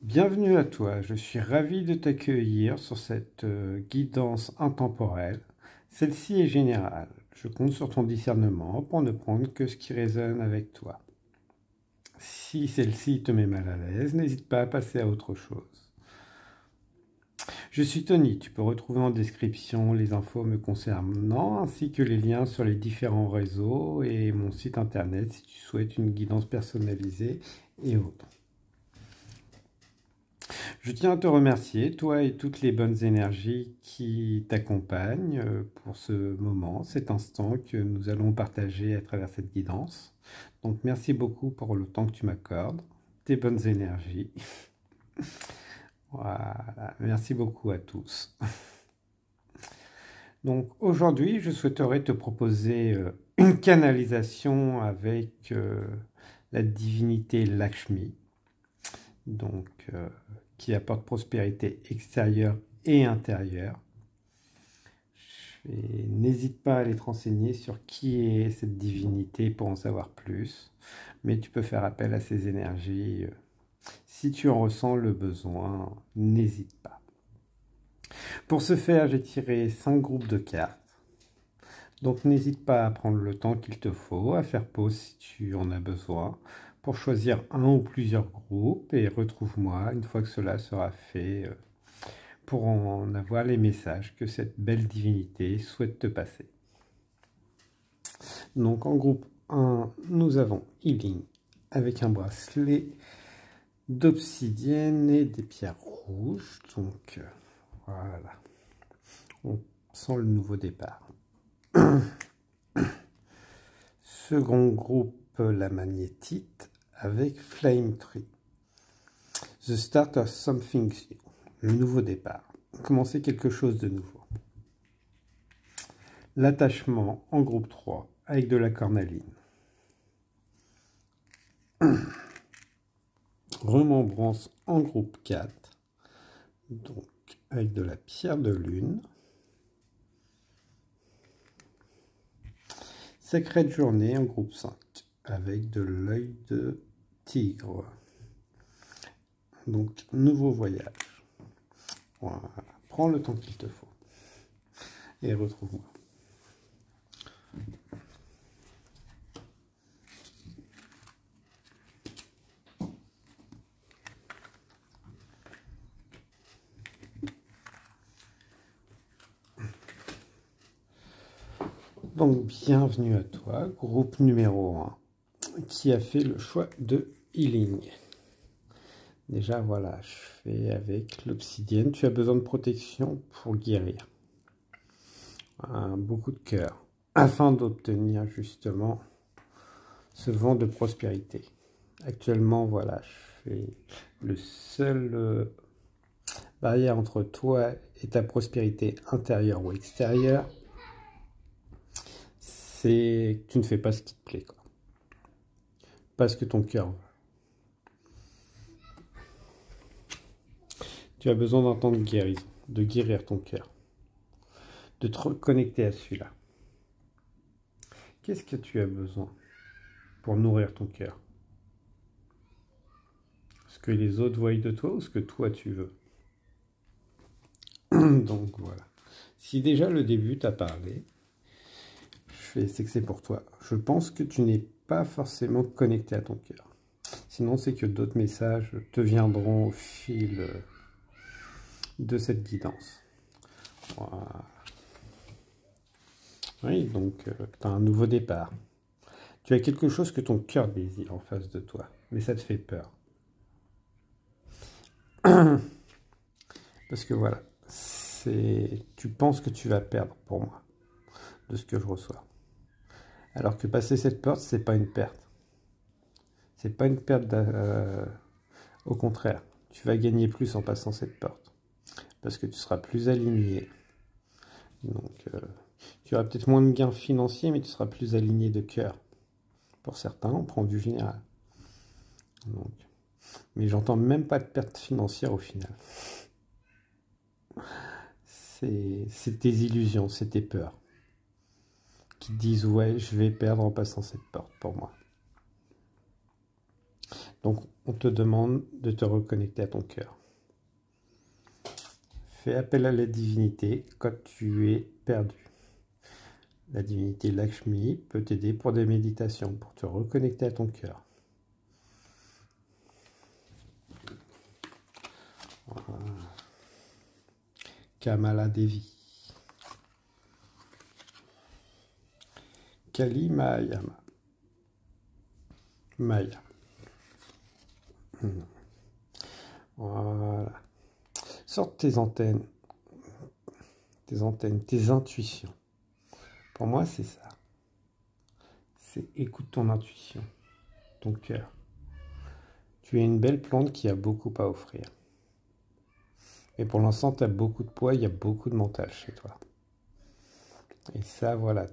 Bienvenue à toi, je suis ravi de t'accueillir sur cette guidance intemporelle. Celle-ci est générale. Je compte sur ton discernement pour ne prendre que ce qui résonne avec toi. Si celle-ci te met mal à l'aise, n'hésite pas à passer à autre chose. Je suis Tony, tu peux retrouver en description les infos me concernant ainsi que les liens sur les différents réseaux et mon site internet si tu souhaites une guidance personnalisée et autres. Je tiens à te remercier, toi et toutes les bonnes énergies qui t'accompagnent pour ce moment, cet instant que nous allons partager à travers cette guidance. Donc merci beaucoup pour le temps que tu m'accordes, tes bonnes énergies. Voilà, merci beaucoup à tous. Donc aujourd'hui, je souhaiterais te proposer une canalisation avec la divinité Lakshmi. Donc qui apporte prospérité extérieure et intérieure. N'hésite pas à aller te renseigner sur qui est cette divinité pour en savoir plus, mais tu peux faire appel à ces énergies. Si tu en ressens le besoin, n'hésite pas. Pour ce faire, j'ai tiré 5 groupes de cartes. Donc n'hésite pas à prendre le temps qu'il te faut, à faire pause si tu en as besoin, pour choisir un ou plusieurs groupes et retrouve-moi une fois que cela sera fait pour en avoir les messages que cette belle divinité souhaite te passer. Donc en groupe 1, nous avons Healing avec un bracelet d'obsidienne et des pierres rouges. Donc voilà, on sent le nouveau départ. Second groupe, la magnétite avec Flame Tree. The start of something new. Le nouveau départ. Commencer quelque chose de nouveau. L'attachement en groupe 3 avec de la cornaline. Remembrance en groupe 4. Donc avec de la pierre de lune. Sacrée journée en groupe 5 avec de l'œil de tigre. Donc nouveau voyage. Voilà. Prends le temps qu'il te faut et retrouve-moi. Donc bienvenue à toi, groupe numéro 1, qui a fait le choix de Healing. Déjà voilà, je fais avec l'obsidienne. Tu as besoin de protection pour guérir. Beaucoup de cœur, afin d'obtenir justement ce vent de prospérité. Actuellement, voilà, je fais le seul barrière entre toi et ta prospérité intérieure ou extérieure, c'est que tu ne fais pas ce qui te plaît, quoi. Pas ce que ton cœur veut. Tu as besoin d'un temps de guérison, de guérir ton cœur, de te reconnecter à celui-là. Qu'est-ce que tu as besoin pour nourrir ton cœur? Ce que les autres voient de toi ou ce que toi tu veux? Donc voilà. Si déjà le début t'a parlé, c'est que c'est pour toi. Je pense que tu n'es pas forcément connecté à ton cœur. Sinon, c'est que d'autres messages te viendront au fil de cette guidance. Voilà. Oui, donc tu as un nouveau départ. Tu as quelque chose que ton cœur désire en face de toi, mais ça te fait peur. Parce que voilà, tu penses que tu vas perdre pour moi, de ce que je reçois. Alors que passer cette porte, c'est pas une perte. C'est pas une perte, au contraire, tu vas gagner plus en passant cette porte. Parce que tu seras plus aligné. Donc, tu auras peut-être moins de gains financiers, mais tu seras plus aligné de cœur. Pour certains, on prend du général. Donc, mais j'entends même pas de perte financière au final. C'est tes illusions, c'est tes peurs qui te disent ouais, je vais perdre en passant cette porte pour moi. Donc, on te demande de te reconnecter à ton cœur. Fais appel à la divinité quand tu es perdu. La divinité Lakshmi peut t'aider pour des méditations, pour te reconnecter à ton cœur. Voilà. Kamala Devi. Kali Maya. Maya. Voilà. Sorte tes antennes, tes intuitions. Pour moi, c'est ça. C'est écoute ton intuition, ton cœur. Tu es une belle plante qui a beaucoup à offrir. Et pour l'instant, tu as beaucoup de poids, il y a beaucoup de mental chez toi. Et ça, voilà,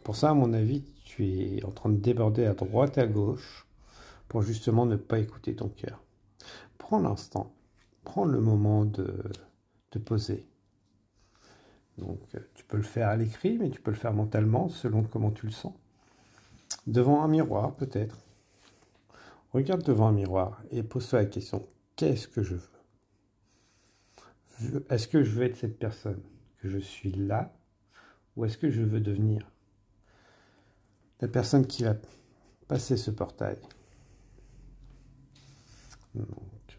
pour ça, à mon avis, tu es en train de déborder à droite et à gauche pour justement ne pas écouter ton cœur. Prends l'instant, prends le moment de te poser. Donc, tu peux le faire à l'écrit, mais tu peux le faire mentalement, selon comment tu le sens. Devant un miroir, peut-être. Regarde devant un miroir et pose-toi la question, qu'est-ce que je veux? Est-ce que je veux être cette personne que je suis là, ou est-ce que je veux devenir la personne qui va passer ce portail? Donc,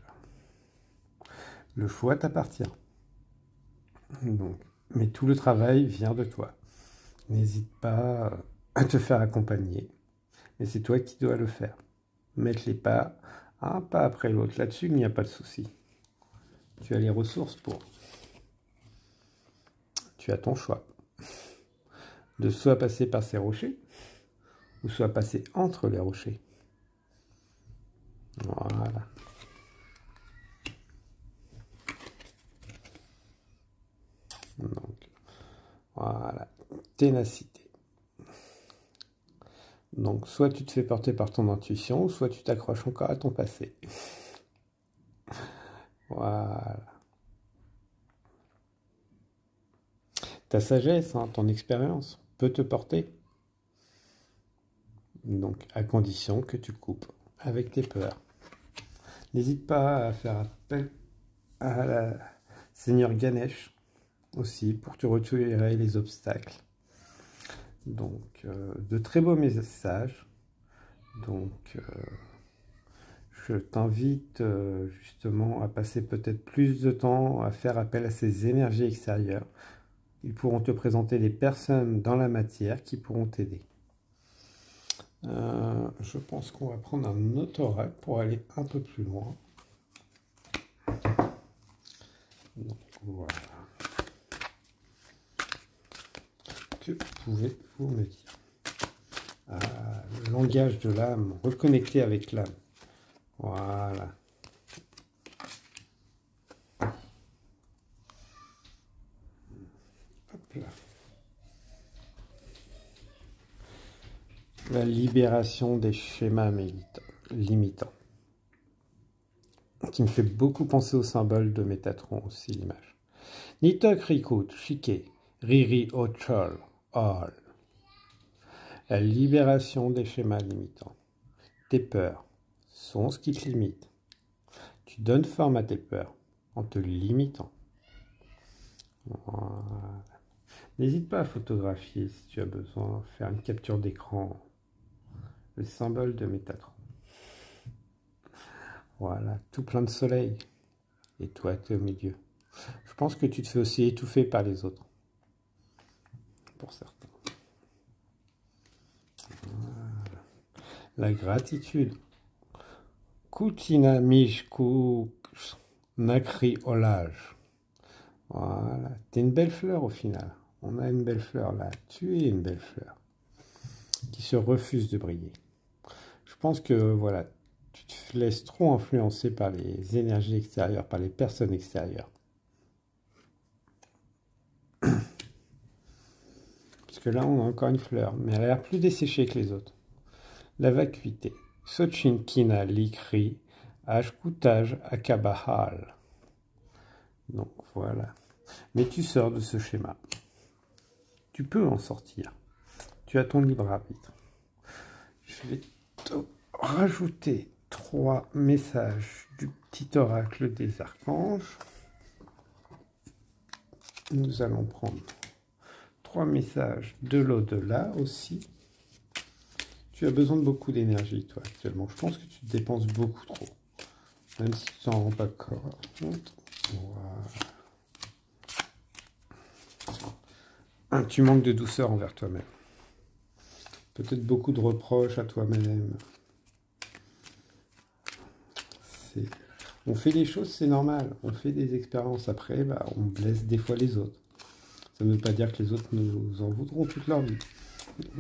le choix t'appartient. Donc, mais tout le travail vient de toi. N'hésite pas à te faire accompagner. Mais c'est toi qui dois le faire. Mettre les pas un pas après l'autre. Là-dessus, il n'y a pas de souci. Tu as les ressources pour. Tu as ton choix. De soit passer par ces rochers, ou soit passer entre les rochers. Voilà. Donc, voilà. Ténacité. Donc, soit tu te fais porter par ton intuition, soit tu t'accroches encore à ton passé. Voilà. Ta sagesse, hein, ton expérience peut te porter. Donc, à condition que tu coupes avec tes peurs. N'hésite pas à faire appel à la Seigneur Ganesh aussi pour te retirer les obstacles. Donc, de très beaux messages. Donc, je t'invite justement à passer peut-être plus de temps à faire appel à ces énergies extérieures. Ils pourront te présenter des personnes dans la matière qui pourront t'aider. Je pense qu'on va prendre un autre oracle pour aller un peu plus loin. Donc, voilà. Que pouvez-vous me dire? Le langage de l'âme, reconnecter avec l'âme. Voilà. Hop là. La libération des schémas limitants. Qui me fait beaucoup penser au symbole de Métatron aussi, l'image. Nitok Rikut, Shike, Riri Ochol, All. La libération des schémas limitants. Tes peurs sont ce qui te limite. Tu donnes forme à tes peurs en te limitant. Voilà. N'hésite pas à photographier si tu as besoin, faire une capture d'écran. Le symbole de Métatron. Voilà, tout plein de soleil. Et toi, tu es au milieu. Je pense que tu te fais aussi étouffer par les autres. Pour certains. Voilà. La gratitude. Kutina Mishku Nakri Olage. Voilà. T'es une belle fleur au final. On a une belle fleur là. Tu es une belle fleur. Qui se refuse de briller. Je pense que voilà. Tu te laisses trop influencer par les énergies extérieures, par les personnes extérieures. Parce que là, on a encore une fleur, mais elle a l'air plus desséchée que les autres. La vacuité. Sochinkina likri ashkutaj akabahal. Donc voilà. Mais tu sors de ce schéma. Tu peux en sortir. Tu as ton libre arbitre. Je vais te rajouter 3 messages du petit oracle des archanges. Nous allons prendre 3 messages de l'au-delà aussi. Tu as besoin de beaucoup d'énergie, toi, actuellement. Je pense que tu te dépenses beaucoup trop. Même si tu t'en rends pas compte. Voilà. Tu manques de douceur envers toi-même. Peut-être beaucoup de reproches à toi-même. On fait des choses, c'est normal. On fait des expériences. Après, on blesse des fois les autres. Ça ne veut pas dire que les autres nous en voudront toute leur vie.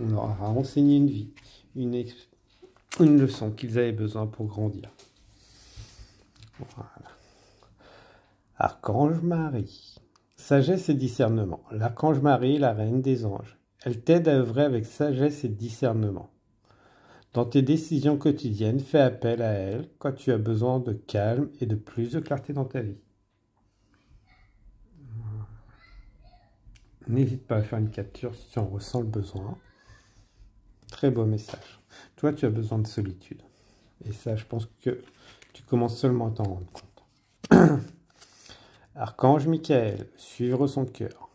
On leur a enseigné une vie, une leçon qu'ils avaient besoin pour grandir. Voilà. Archange Marie. Sagesse et discernement. L'archange Marie est la reine des anges. Elle t'aide à œuvrer avec sagesse et discernement. Dans tes décisions quotidiennes, fais appel à elle quand tu as besoin de calme et de plus de clarté dans ta vie. N'hésite pas à faire une capture si tu en ressens le besoin. Très beau message. Toi, tu as besoin de solitude. Et ça, je pense que tu commences seulement à t'en rendre compte. Archange Michael, suivre son cœur.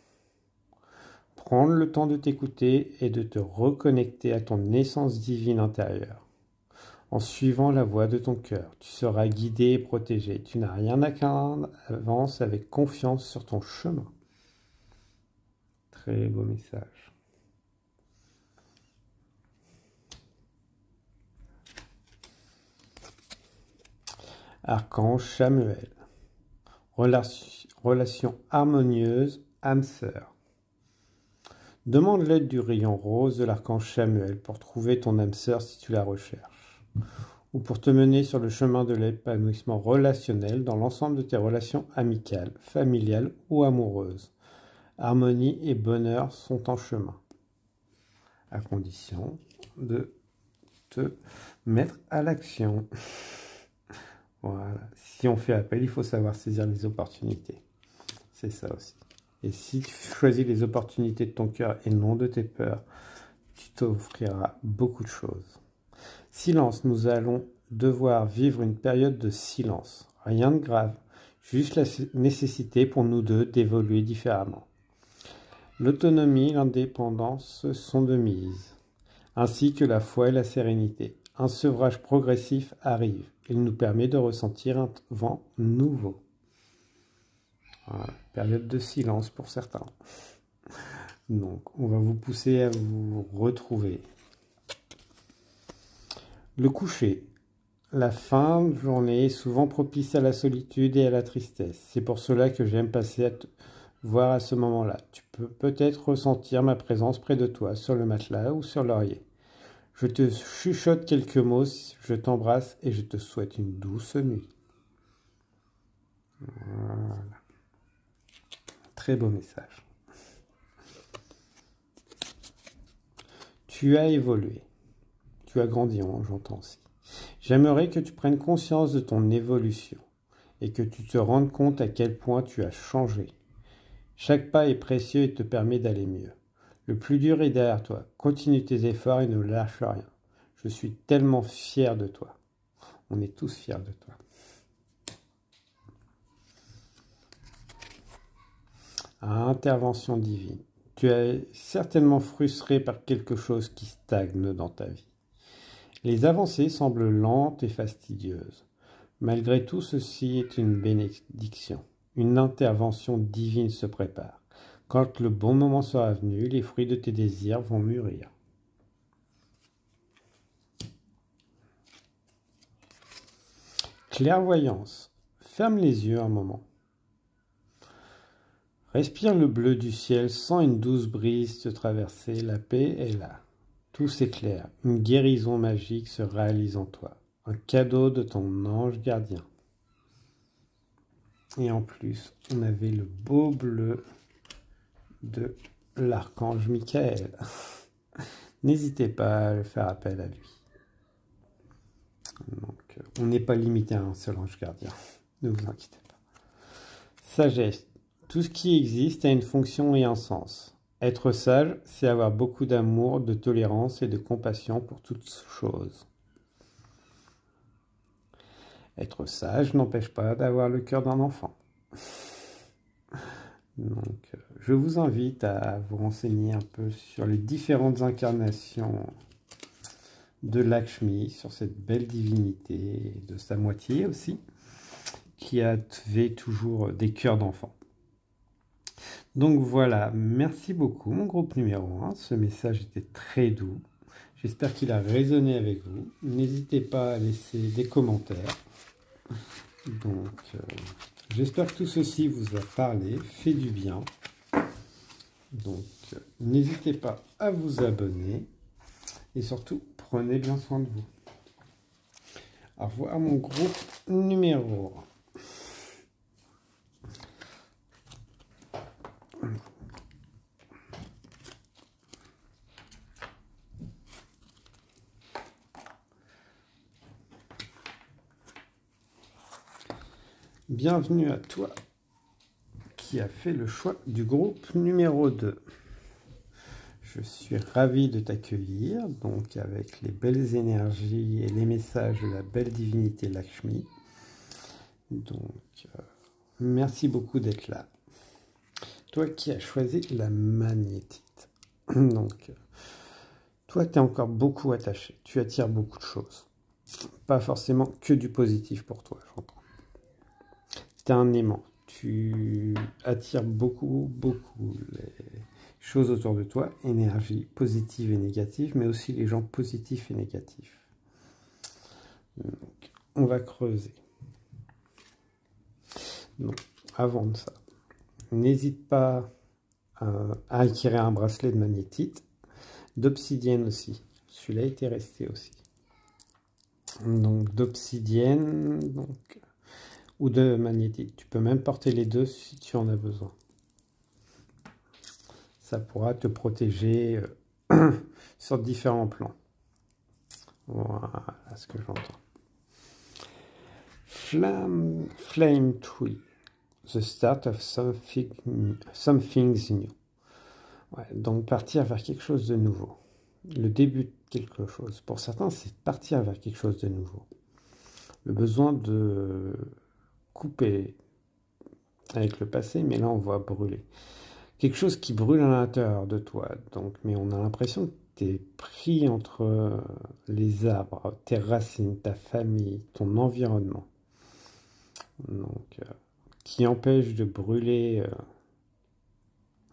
Prendre le temps de t'écouter et de te reconnecter à ton essence divine intérieure. En suivant la voie de ton cœur, tu seras guidé et protégé. Tu n'as rien à craindre, avance avec confiance sur ton chemin. Très beau message. Archange Chamuel. Relation harmonieuse, âme sœur. Demande l'aide du rayon rose de l'archange Chamuel pour trouver ton âme sœur si tu la recherches, ou pour te mener sur le chemin de l'épanouissement relationnel dans l'ensemble de tes relations amicales, familiales ou amoureuses. Harmonie et bonheur sont en chemin, à condition de te mettre à l'action. Voilà. Si on fait appel, il faut savoir saisir les opportunités. C'est ça aussi. Et si tu choisis les opportunités de ton cœur et non de tes peurs, tu t'offriras beaucoup de choses. Silence, nous allons devoir vivre une période de silence. Rien de grave, juste la nécessité pour nous deux d'évoluer différemment. L'autonomie et l'indépendance sont de mise, ainsi que la foi et la sérénité. Un sevrage progressif arrive. Il nous permet de ressentir un vent nouveau. Voilà, période de silence pour certains. Donc, on va vous pousser à vous retrouver. Le coucher. La fin de journée est souvent propice à la solitude et à la tristesse. C'est pour cela que j'aime passer à te voir à ce moment-là. Tu peux peut-être ressentir ma présence près de toi, sur le matelas ou sur l'oreiller. Je te chuchote quelques mots, je t'embrasse et je te souhaite une douce nuit. Voilà. Très beau message. Tu as évolué. Tu as grandi, j'entends aussi. J'aimerais que tu prennes conscience de ton évolution et que tu te rendes compte à quel point tu as changé. Chaque pas est précieux et te permet d'aller mieux. Le plus dur est derrière toi. Continue tes efforts et ne lâche rien. Je suis tellement fier de toi. On est tous fiers de toi. Intervention divine. Tu es certainement frustré par quelque chose qui stagne dans ta vie. Les avancées semblent lentes et fastidieuses. Malgré tout, ceci est une bénédiction. Une intervention divine se prépare. Quand le bon moment sera venu, les fruits de tes désirs vont mûrir. Clairvoyance. Ferme les yeux un moment. Respire le bleu du ciel, sens une douce brise te traverser, la paix est là. Tout s'éclaire, une guérison magique se réalise en toi, un cadeau de ton ange gardien. Et en plus, on avait le beau bleu de l'archange Michael. N'hésitez pas à faire appel à lui. Donc, on n'est pas limité à un seul ange gardien, ne vous inquiétez pas. Sagesse. Tout ce qui existe a une fonction et un sens. Être sage, c'est avoir beaucoup d'amour, de tolérance et de compassion pour toutes choses. Être sage n'empêche pas d'avoir le cœur d'un enfant. Donc, je vous invite à vous renseigner un peu sur les différentes incarnations de Lakshmi, sur cette belle divinité, et de sa moitié aussi, qui avait toujours des cœurs d'enfant. Donc voilà, merci beaucoup mon groupe numéro 1, ce message était très doux, j'espère qu'il a résonné avec vous, n'hésitez pas à laisser des commentaires, donc j'espère que tout ceci vous a parlé, fait du bien, donc n'hésitez pas à vous abonner, et surtout prenez bien soin de vous. Au revoir mon groupe numéro 1. Bienvenue à toi qui a fait le choix du groupe numéro 2. Je suis ravi de t'accueillir, donc avec les belles énergies et les messages de la belle divinité Lakshmi. Donc, merci beaucoup d'être là. Toi qui as choisi la magnétite. Donc, toi, tu es encore beaucoup attaché. Tu attires beaucoup de choses. Pas forcément que du positif pour toi, j'entends. Tu es un aimant. Tu attires beaucoup les choses autour de toi, énergie positive et négative, mais aussi les gens positifs et négatifs. Donc, on va creuser. Donc, avant de ça, n'hésite pas à acquérir un bracelet de magnétite, d'obsidienne aussi. Celui-là était resté aussi. Donc, d'obsidienne, donc, ou de magnétite. Tu peux même porter les deux si tu en as besoin. Ça pourra te protéger sur différents plans. Voilà ce que j'entends. Flame tree. The start of something's new. Ouais, donc partir vers quelque chose de nouveau. Le début de quelque chose. Pour certains, c'est partir vers quelque chose de nouveau. Le besoin de couper avec le passé, mais là on voit brûler. Quelque chose qui brûle à l'intérieur de toi. Donc, mais on a l'impression que tu es pris entre les arbres, tes racines, ta famille, ton environnement. Donc, qui empêche de brûler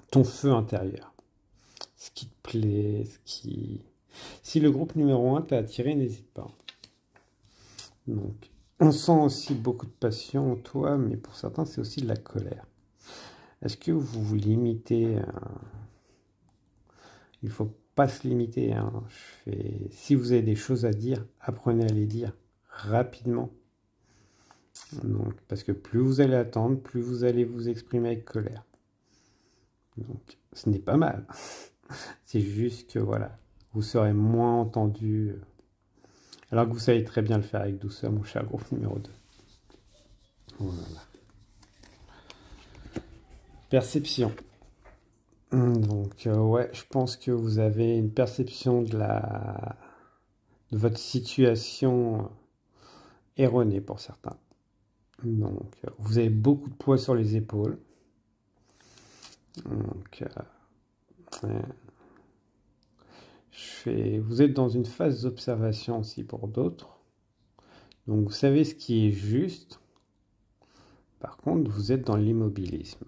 ton feu intérieur. Ce qui te plaît, ce qui... Si le groupe numéro 1 t'a attiré, n'hésite pas. Donc, on sent aussi beaucoup de passion en toi, mais pour certains, c'est aussi de la colère. Est-ce que vous vous limitez Il ne faut pas se limiter. Hein. Si vous avez des choses à dire, apprenez à les dire rapidement. Donc, parce que plus vous allez attendre, plus vous allez vous exprimer avec colère. Donc, ce n'est pas mal. C'est juste que, voilà, vous serez moins entendu. Alors que vous savez très bien le faire avec douceur, mon cher groupe numéro 2. Voilà. Perception. Donc, ouais, je pense que vous avez une perception de votre situation erronée pour certains. Donc, vous avez beaucoup de poids sur les épaules. Donc, vous êtes dans une phase d'observation aussi pour d'autres. Donc, vous savez ce qui est juste. Par contre, vous êtes dans l'immobilisme.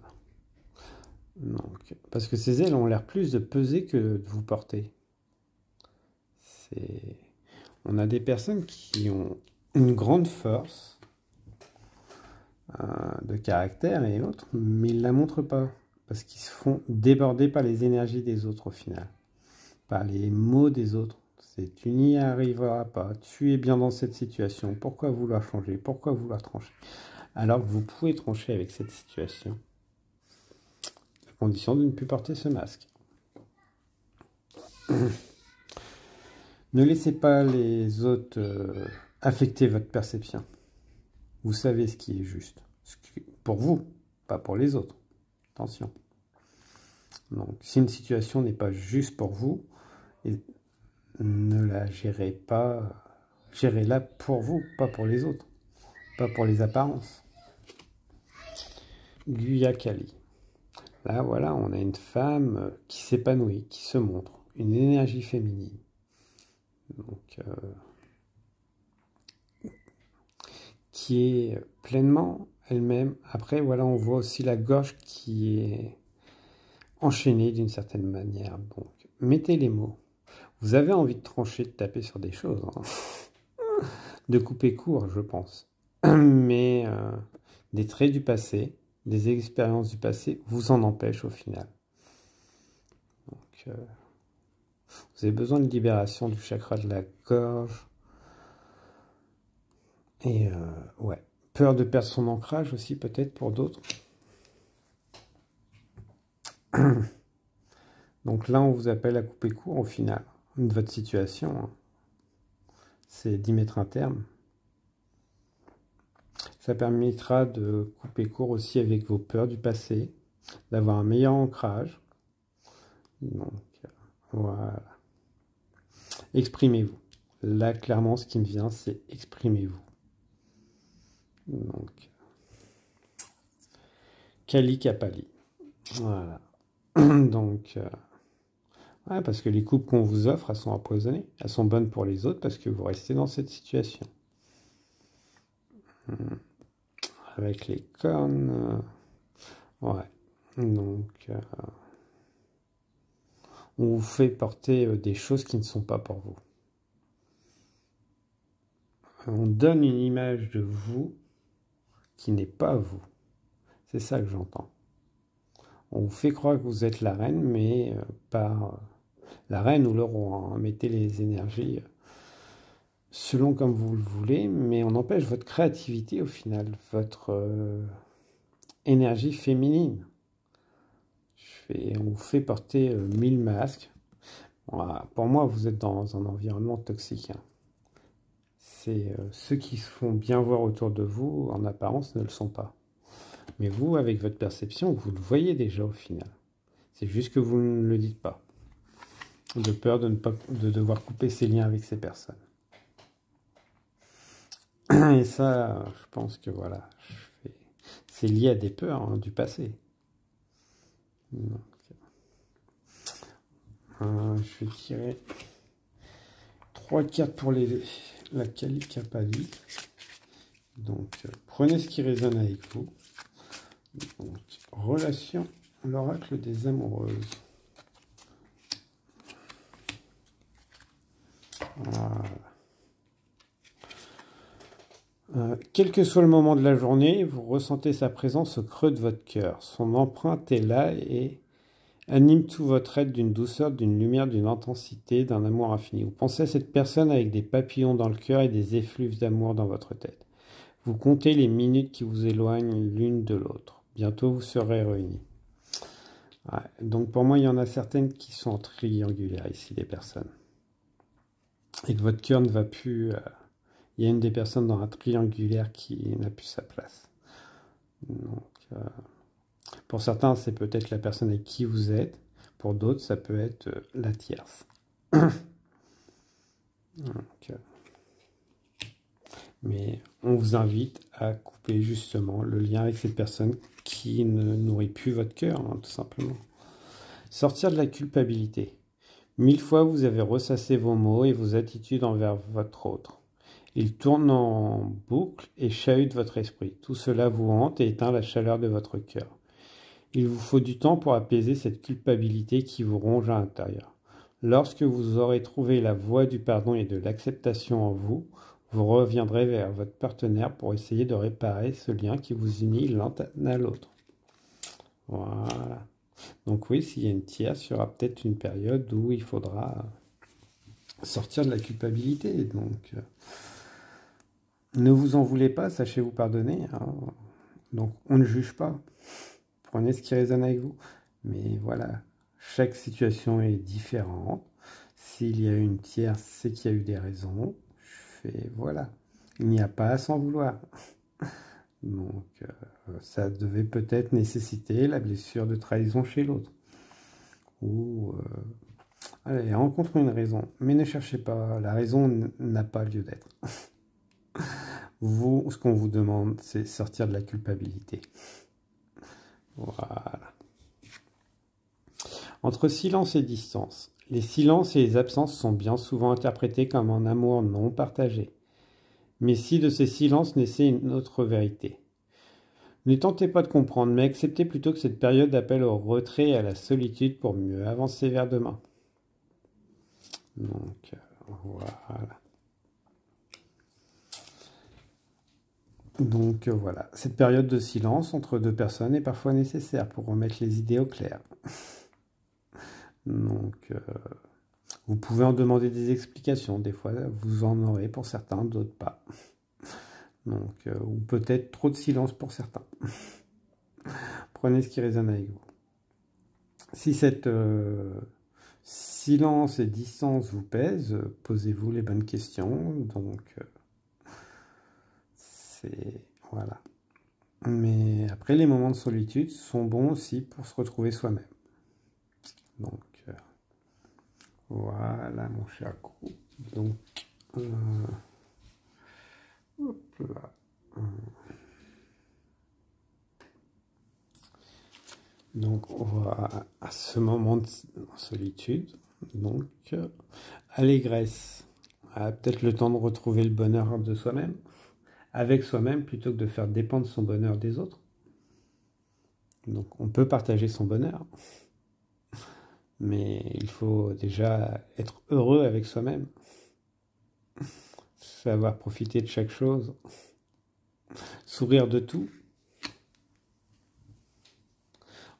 Donc, parce que ces ailes ont l'air plus de peser que de vous porter. On a des personnes qui ont une grande force de caractère et autres, mais ils ne la montrent pas. Parce qu'ils se font déborder par les énergies des autres au final. Par les mots des autres. Tu n'y arriveras pas. Tu es bien dans cette situation. Pourquoi vouloir changer? Pourquoi vouloir trancher? Alors que vous pouvez trancher avec cette situation. À condition de ne plus porter ce masque. Ne laissez pas les autres affecter votre perception. Vous savez ce qui est juste. Pour vous, pas pour les autres. Attention. Donc, si une situation n'est pas juste pour vous, ne la gérez pas. Gérez-la pour vous, pas pour les autres. pas pour les apparences. Guya Kali. Là, voilà, on a une femme qui s'épanouit, qui se montre, une énergie féminine. Donc, qui est pleinement elle-même. Après, voilà, on voit aussi la gorge qui est enchaînée d'une certaine manière. Donc, mettez les mots. Vous avez envie de trancher, de taper sur des choses, hein. De couper court, je pense. Mais des traits du passé, des expériences du passé vous en empêchent au final. Donc, vous avez besoin de libération du chakra de la gorge. Et ouais, peur de perdre son ancrage aussi peut-être pour d'autres. Donc là, on vous appelle à couper court au final de votre situation, hein. C'est d'y mettre un terme. Ça permettra de couper court aussi avec vos peurs du passé, d'avoir un meilleur ancrage. Donc, voilà. Exprimez-vous. Là, clairement, ce qui me vient, c'est exprimez-vous. Donc, Kali Kapali. Voilà. Donc, ouais, parce que les coupes qu'on vous offre, elles sont empoisonnées. Elles sont bonnes pour les autres parce que vous restez dans cette situation. Avec les cornes. Ouais. Donc, on vous fait porter des choses qui ne sont pas pour vous. On donne une image de vous qui n'est pas vous. C'est ça que j'entends. On vous fait croire que vous êtes la reine, mais par la reine ou le roi, hein. Mettez les énergies selon comme vous le voulez, mais on empêche votre créativité au final, votre énergie féminine. On vous fait porter 1000 masques. Voilà. Pour moi, vous êtes dans un environnement toxique, hein. C'est ceux qui se font bien voir autour de vous, en apparence, ne le sont pas. Mais vous, avec votre perception, vous le voyez déjà au final. C'est juste que vous ne le dites pas. De peur de devoir couper ses liens avec ces personnes. Et ça, je pense que voilà, c'est lié à des peurs, hein, du passé. Donc, je vais tirer 3 cartes pour la Kali Kapali. Donc, prenez ce qui résonne avec vous. Donc, relation, l'oracle des amoureuses. Voilà. Quel que soit le moment de la journée, vous ressentez sa présence au creux de votre cœur. Son empreinte est là et anime tout votre être d'une douceur, d'une lumière, d'une intensité, d'un amour infini. Vous pensez à cette personne avec des papillons dans le cœur et des effluves d'amour dans votre tête. Vous comptez les minutes qui vous éloignent l'une de l'autre. Bientôt, vous serez réunis. Ouais, donc pour moi, il y en a certaines qui sont triangulaires ici, des personnes. Et que votre cœur ne va plus... il y a une des personnes dans un triangulaire qui n'a plus sa place. Donc, pour certains, c'est peut-être la personne avec qui vous êtes. Pour d'autres, ça peut être la tierce. Donc, mais on vous invite à couper justement le lien avec cette personne qui ne nourrit plus votre cœur, hein, tout simplement. Sortir de la culpabilité. 1000 fois, vous avez ressassé vos mots et vos attitudes envers votre autre. Il tourne en boucle et chahute votre esprit. Tout cela vous hante et éteint la chaleur de votre cœur. Il vous faut du temps pour apaiser cette culpabilité qui vous ronge à l'intérieur. Lorsque vous aurez trouvé la voie du pardon et de l'acceptation en vous, vous reviendrez vers votre partenaire pour essayer de réparer ce lien qui vous unit l'un à l'autre. Voilà. Donc oui, s'il y a une tierce, il y aura peut-être une période où il faudra sortir de la culpabilité. Donc, ne vous en voulez pas, sachez vous pardonner, hein. Donc, on ne juge pas. Prenez ce qui résonne avec vous. Mais voilà, chaque situation est différente. S'il y a une tierce, c'est qu'il y a eu des raisons. Voilà, il n'y a pas à s'en vouloir. Donc, ça devait peut-être nécessiter la blessure de trahison chez l'autre. Ou, allez, rencontre une raison. Mais ne cherchez pas, la raison n'a pas lieu d'être. Vous, ce qu'on vous demande, c'est sortir de la culpabilité. Voilà. Entre silence et distance. Les silences et les absences sont bien souvent interprétés comme un amour non partagé. Mais si de ces silences naissait une autre vérité? Ne tentez pas de comprendre, mais acceptez plutôt que cette période appelle au retrait et à la solitude pour mieux avancer vers demain. Donc, voilà. Donc, voilà. Cette période de silence entre deux personnes est parfois nécessaire pour remettre les idées au clair. Donc, vous pouvez en demander des explications. Des fois, vous en aurez pour certains, d'autres pas. Donc, ou peut-être trop de silence pour certains. Prenez ce qui résonne avec vous. Si cette silence et distance vous pèsent, posez-vous les bonnes questions. Donc, c'est... Voilà. Mais après, les moments de solitude sont bons aussi pour se retrouver soi-même. Donc, voilà, mon cher groupe. Donc, hop là. Donc, on va à ce moment de solitude, donc, allégresse, peut-être le temps de retrouver le bonheur de soi-même, avec soi-même, plutôt que de faire dépendre son bonheur des autres. Donc, on peut partager son bonheur, mais il faut déjà être heureux avec soi-même, savoir profiter de chaque chose, sourire de tout.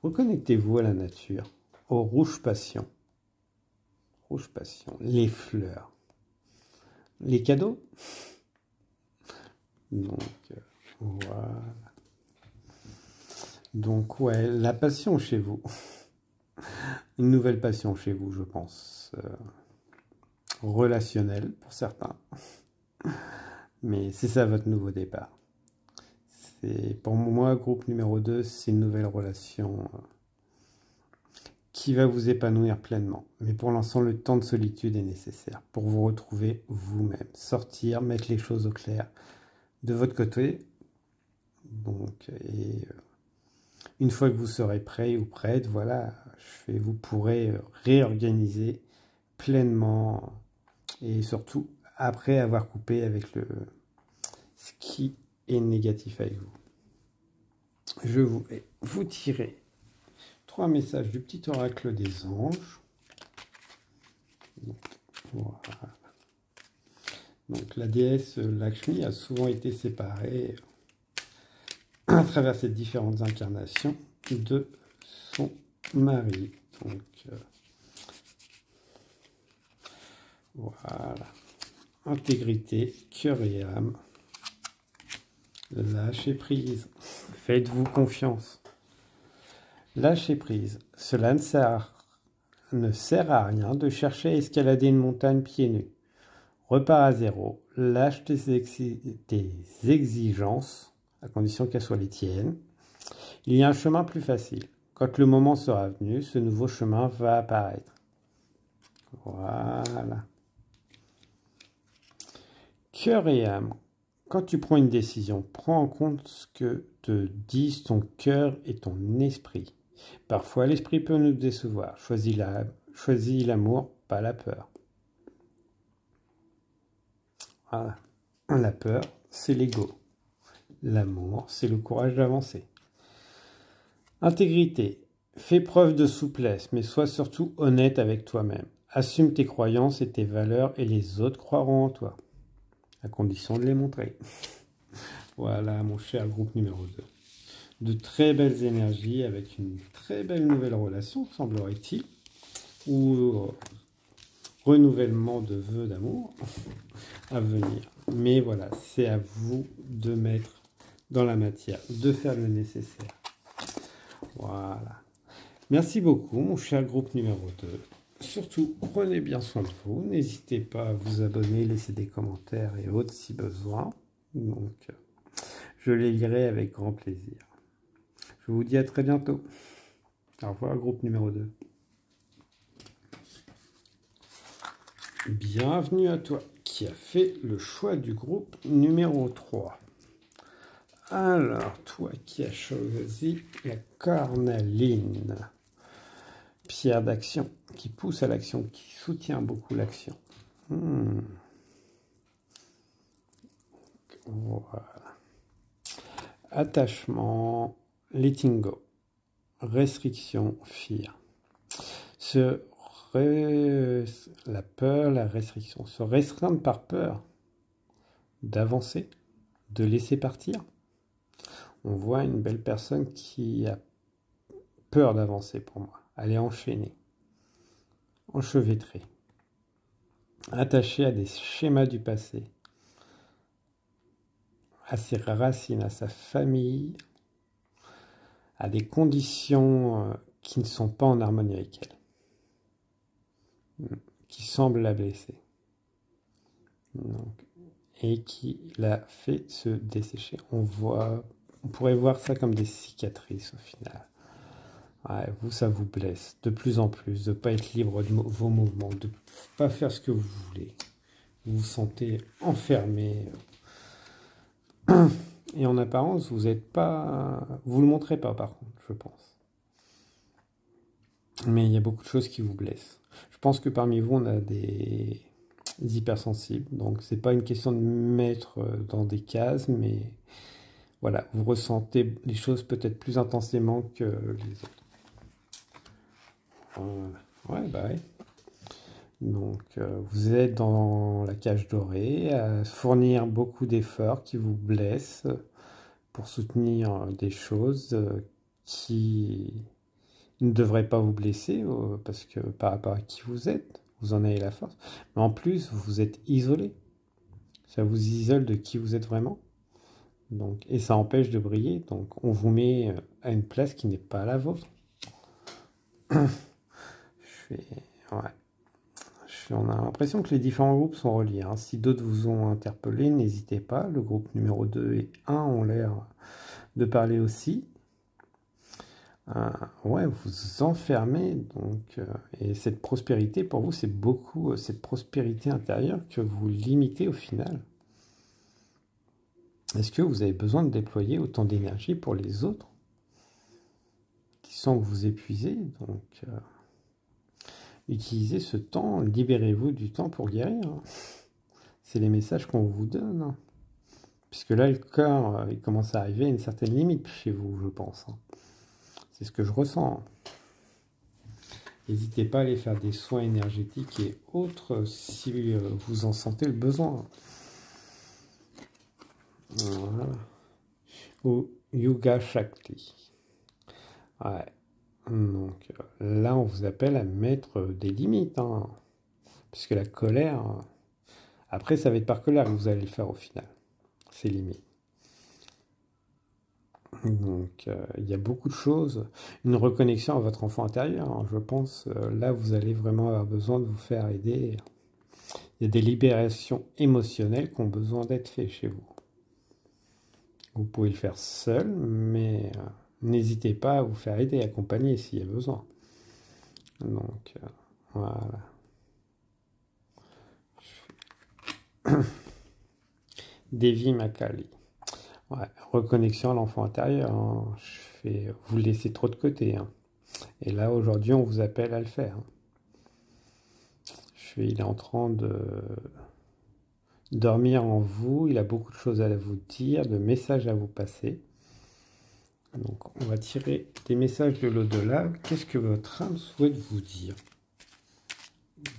Reconnectez-vous à la nature, aux rouges passions. Rouges passions, les fleurs, les cadeaux. Donc, voilà. Donc, ouais, la passion chez vous. Une nouvelle passion chez vous, je pense. Relationnelle pour certains. Mais c'est ça votre nouveau départ. Pour moi, groupe numéro 2, c'est une nouvelle relation qui va vous épanouir pleinement. Mais pour l'instant, le temps de solitude est nécessaire pour vous retrouver vous-même. Sortir, mettre les choses au clair de votre côté. Donc, et une fois que vous serez prêt ou prête, voilà, vous pourrez réorganiser pleinement et surtout après avoir coupé avec ce qui est négatif avec vous. Je vais vous tirer 3 messages du petit oracle des anges. Donc, voilà. Donc la déesse Lakshmi a souvent été séparée à travers ces différentes incarnations de son mari. Donc voilà. Intégrité, cœur et âme. Lâchez prise. Faites-vous confiance. Lâchez prise. Cela ne sert à rien de chercher à escalader une montagne pieds nus. Repars à zéro. Lâche tes exigences, à condition qu'elles soient les tiennes. Il y a un chemin plus facile. Quand le moment sera venu, ce nouveau chemin va apparaître. Voilà. Cœur et âme. Quand tu prends une décision, prends en compte ce que te disent ton cœur et ton esprit. Parfois, l'esprit peut nous décevoir. Choisis l'amour, pas la peur. Voilà. La peur, c'est l'ego. L'amour, c'est le courage d'avancer. Intégrité. Fais preuve de souplesse, mais sois surtout honnête avec toi-même. Assume tes croyances et tes valeurs et les autres croiront en toi, à condition de les montrer. Voilà, mon cher groupe numéro 2. De très belles énergies avec une très belle nouvelle relation, semblerait-il, ou renouvellement de vœux d'amour à venir. Mais voilà, c'est à vous de mettre dans la matière, de faire le nécessaire. Voilà. Merci beaucoup, mon cher groupe numéro 2. Surtout, prenez bien soin de vous. N'hésitez pas à vous abonner, laisser des commentaires et autres si besoin. Donc, je les lirai avec grand plaisir. Je vous dis à très bientôt. Au revoir, groupe numéro 2. Bienvenue à toi qui a fait le choix du groupe numéro 3. Alors, toi qui as choisi la cornaline, pierre d'action, qui pousse à l'action, qui soutient beaucoup l'action. Voilà. Attachement, letting go, restriction, fear. La peur, la restriction. Se restreindre par peur d'avancer, de laisser partir. On voit une belle personne qui a peur d'avancer pour moi. Elle est enchaînée, enchevêtrée, attachée à des schémas du passé, à ses racines, à sa famille, à des conditions qui ne sont pas en harmonie avec elle, qui semblent la blesser. Donc, et qui l'a fait se dessécher. On pourrait voir ça comme des cicatrices au final. Ouais, vous, ça vous blesse de plus en plus, de ne pas être libre de vos mouvements, de ne pas faire ce que vous voulez. Vous vous sentez enfermé. Et en apparence, vous êtes pas... Vous le montrez pas, par contre, je pense. Mais il y a beaucoup de choses qui vous blessent. Je pense que parmi vous, on a des hypersensibles. Donc, c'est pas une question de mettre dans des cases, mais voilà, vous ressentez les choses peut-être plus intensément que les autres. Ouais, bah ouais. Donc, vous êtes dans la cage dorée, à fournir beaucoup d'efforts qui vous blessent pour soutenir des choses qui ne devraient pas vous blesser parce que par rapport à qui vous êtes, vous en avez la force. Mais en plus, vous êtes isolé. Ça vous isole de qui vous êtes vraiment. Donc, et ça empêche de briller. Donc, on vous met à une place qui n'est pas la vôtre. On a l'impression que les différents groupes sont reliés. Hein. Si d'autres vous ont interpellé, n'hésitez pas. Le groupe numéro 2 et 1 ont l'air de parler aussi. Ouais, vous enfermez. Donc, et cette prospérité, pour vous, c'est beaucoup cette prospérité intérieure que vous limitez au final. Est-ce que vous avez besoin de déployer autant d'énergie pour les autres qui sont vous épuisez? Donc, utilisez ce temps, libérez-vous du temps pour guérir. C'est les messages qu'on vous donne. Puisque là, le corps, il commence à arriver à une certaine limite chez vous, je pense. C'est ce que je ressens. N'hésitez pas à aller faire des soins énergétiques et autres si vous en sentez le besoin. Voilà. Ou Yoga Shakti. Ouais. Donc là, on vous appelle à mettre des limites. Hein, puisque la colère... Après, ça va être par colère que vous allez le faire au final. Ces limites. Donc, il y a beaucoup de choses. Une reconnexion à votre enfant intérieur, hein, je pense. Là, vous allez vraiment avoir besoin de vous faire aider. Il y a des libérations émotionnelles qui ont besoin d'être faites chez vous. Vous pouvez le faire seul, mais n'hésitez pas à vous faire aider, accompagner s'il y a besoin. Donc, voilà. Devi Makali. Ouais, reconnexion à l'enfant intérieur. Hein. Vous le laissez trop de côté. Hein. Et là, aujourd'hui, on vous appelle à le faire. Hein. Il est en train de dormir en vous. Il a beaucoup de choses à vous dire, de messages à vous passer. Donc, on va tirer des messages de l'au-delà. Qu'est-ce que votre âme souhaite vous dire?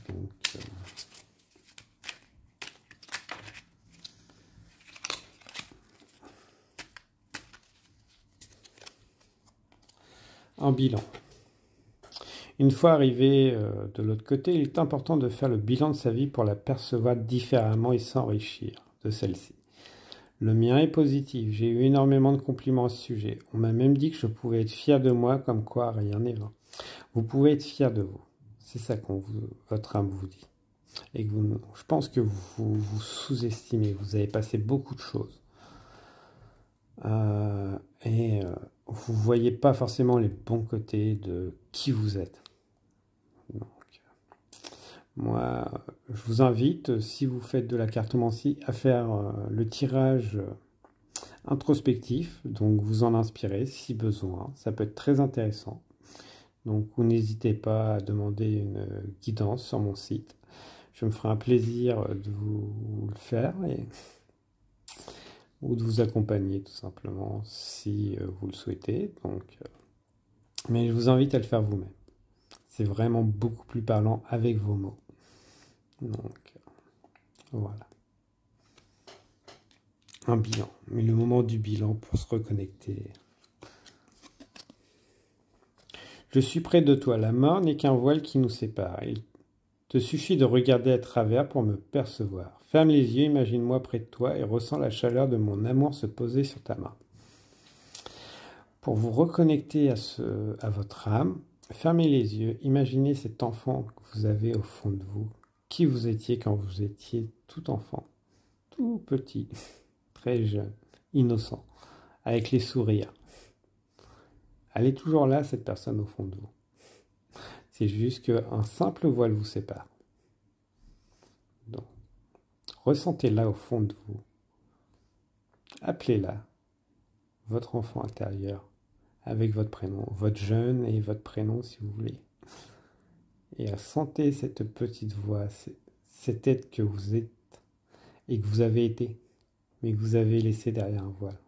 Donc, un bilan. Une fois arrivé de l'autre côté, il est important de faire le bilan de sa vie pour la percevoir différemment et s'enrichir de celle-ci. Le mien est positif, j'ai eu énormément de compliments à ce sujet. On m'a même dit que je pouvais être fier de moi, comme quoi rien n'est vain. Vous pouvez être fier de vous. C'est ça que votre âme vous dit. Et que je pense que vous vous sous-estimez, vous avez passé beaucoup de choses. Vous ne voyez pas forcément les bons côtés de qui vous êtes. Donc, Moi, je vous invite, si vous faites de la cartomancie, à faire le tirage introspectif. Donc, vous en inspirez si besoin. Ça peut être très intéressant. Donc, vous n'hésitez pas à demander une guidance sur mon site. Je me ferai un plaisir de vous le faire ou de vous accompagner tout simplement si vous le souhaitez. Donc, mais je vous invite à le faire vous-même. C'est vraiment beaucoup plus parlant avec vos mots. Donc, voilà. Un bilan. Mais le moment du bilan pour se reconnecter. Je suis près de toi. La mort n'est qu'un voile qui nous sépare. Il te suffit de regarder à travers pour me percevoir. Ferme les yeux, imagine-moi près de toi et ressens la chaleur de mon amour se poser sur ta main. Pour vous reconnecter à votre âme, fermez les yeux, imaginez cet enfant que vous avez au fond de vous, qui vous étiez quand vous étiez tout enfant, tout petit, très jeune, innocent, avec les sourires. Elle est toujours là, cette personne au fond de vous. C'est juste qu'un simple voile vous sépare. Donc, ressentez-la au fond de vous. Appelez-la, votre enfant intérieur, avec votre prénom, votre jeune et votre prénom si vous voulez. Et sentez cette petite voix, cette être que vous êtes et que vous avez été, mais que vous avez laissé derrière un voile.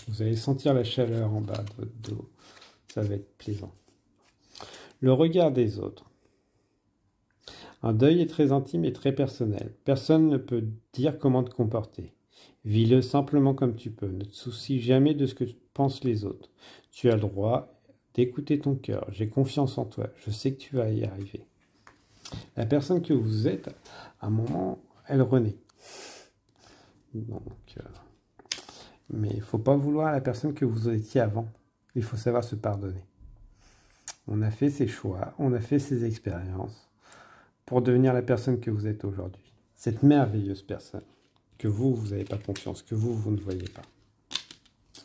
Vous allez sentir la chaleur en bas de votre dos. Ça va être plaisant. Le regard des autres. Un deuil est très intime et très personnel. Personne ne peut dire comment te comporter. Vis-le simplement comme tu peux. Ne te soucie jamais de ce que pensent les autres. Tu as le droit d'écouter ton cœur. J'ai confiance en toi. Je sais que tu vas y arriver. La personne que vous êtes, à un moment, elle renaît. Donc, mais il ne faut pas vouloir la personne que vous étiez avant. Il faut savoir se pardonner. On a fait ses choix, on a fait ses expériences pour devenir la personne que vous êtes aujourd'hui. Cette merveilleuse personne que vous n'avez pas confiance, que vous ne voyez pas.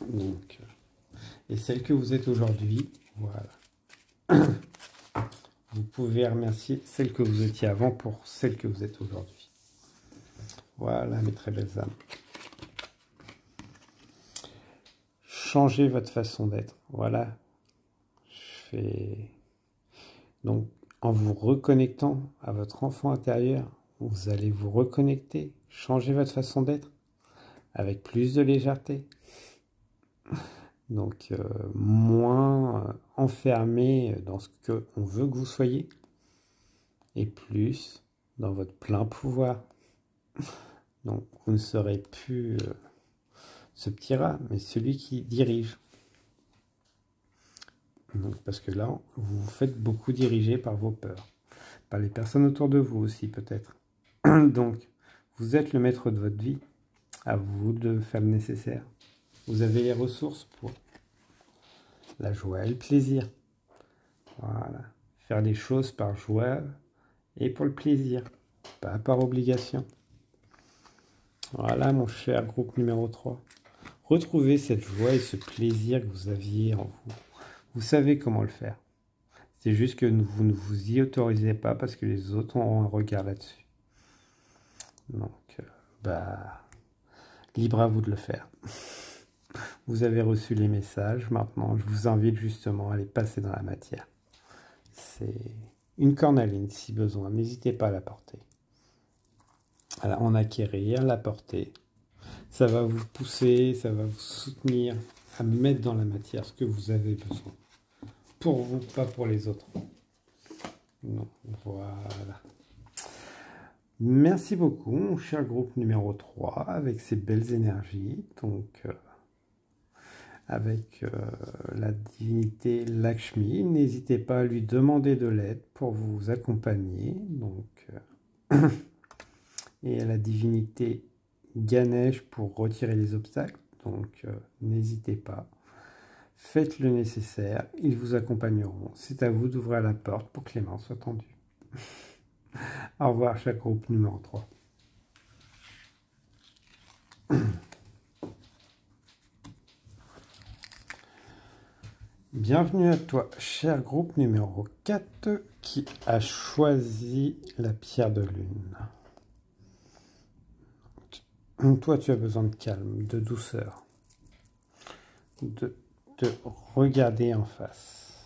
Donc, et celle que vous êtes aujourd'hui, voilà. Vous pouvez remercier celle que vous étiez avant pour celle que vous êtes aujourd'hui. Voilà, mes très belles âmes. Changez votre façon d'être. Voilà. Je fais... Donc, en vous reconnectant à votre enfant intérieur, vous allez vous reconnecter, changer votre façon d'être avec plus de légèreté. Donc, moins enfermé dans ce qu'on veut que vous soyez et plus dans votre plein pouvoir. Donc, vous ne serez plus ce petit rat, mais celui qui dirige. Donc, parce que là, vous vous faites beaucoup diriger par vos peurs, par les personnes autour de vous aussi peut-être. Donc, vous êtes le maître de votre vie. À vous de faire le nécessaire. Vous avez les ressources pour la joie et le plaisir. Voilà. Faire des choses par joie et pour le plaisir, pas par obligation. Voilà, mon cher groupe numéro 3. Retrouvez cette joie et ce plaisir que vous aviez en vous. Vous savez comment le faire. C'est juste que vous ne vous y autorisez pas parce que les autres ont un regard là-dessus. Donc, libre à vous de le faire. Vous avez reçu les messages. Maintenant, je vous invite justement à les passer dans la matière. C'est une cornaline si besoin. N'hésitez pas à la porter. À en acquérir, la porter. Ça va vous pousser, ça va vous soutenir à mettre dans la matière ce que vous avez besoin. Pour vous, pas pour les autres. Non, voilà. Merci beaucoup, mon cher groupe numéro 3, avec ces belles énergies. Donc, avec la divinité Lakshmi. N'hésitez pas à lui demander de l'aide pour vous accompagner. Donc, et à la divinité Ganesh pour retirer les obstacles. Donc, n'hésitez pas. Faites le nécessaire, ils vous accompagneront. C'est à vous d'ouvrir la porte pour que les mains soient tendues. Au revoir, chaque groupe numéro 3. Bienvenue à toi, cher groupe numéro 4 qui a choisi la pierre de lune. Toi, tu as besoin de calme, de douceur, de te regarder en face,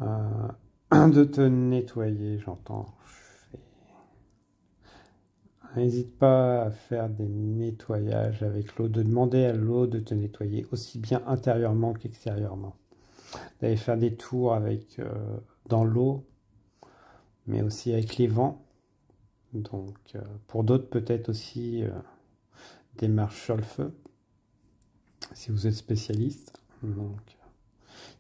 de te nettoyer, j'entends. N'hésite pas à faire des nettoyages avec l'eau, de demander à l'eau de te nettoyer aussi bien intérieurement qu'extérieurement. D'aller faire des tours avec, dans l'eau, mais aussi avec les vents. Donc, pour d'autres, peut-être aussi des marches sur le feu, si vous êtes spécialiste. Donc,